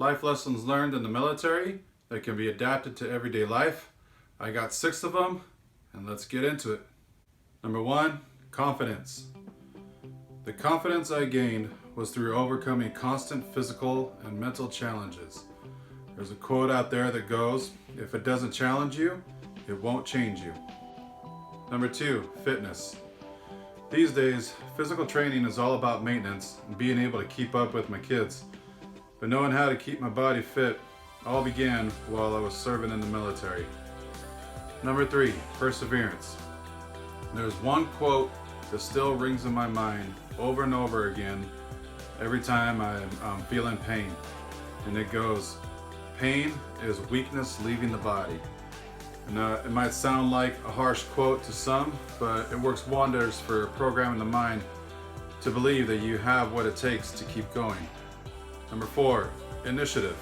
Life lessons learned in the military that can be adapted to everyday life. I got 6 of them, and let's get into it. Number 1, confidence. The confidence I gained was through overcoming constant physical and mental challenges. There's a quote out there that goes, if it doesn't challenge you, it won't change you. Number 2, fitness. These days, physical training is all about maintenance and being able to keep up with my kids. But knowing how to keep my body fit all began while I was serving in the military. Number 3, perseverance. There's one quote that still rings in my mind over and over again every time I'm feeling pain. And it goes, pain is weakness leaving the body. And it might sound like a harsh quote to some, but it works wonders for programming the mind to believe that you have what it takes to keep going. Number 4, initiative.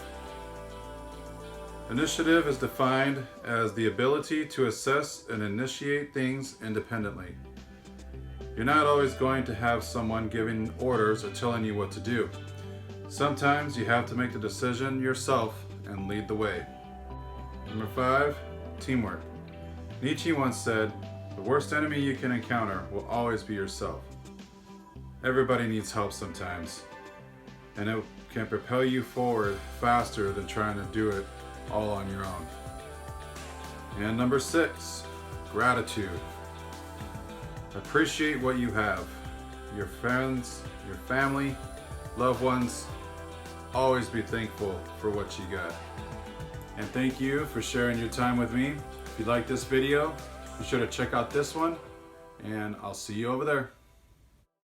Initiative is defined as the ability to assess and initiate things independently. You're not always going to have someone giving orders or telling you what to do. Sometimes you have to make the decision yourself and lead the way. Number 5, teamwork. Nietzsche once said, the worst enemy you can encounter will always be yourself. Everybody needs help sometimes, and it can propel you forward faster than trying to do it all on your own. And number 6, gratitude. Appreciate what you have. Your friends, your family, loved ones. Always be thankful for what you got. And thank you for sharing your time with me. If you like this video, be sure to check out this one, and I'll see you over there.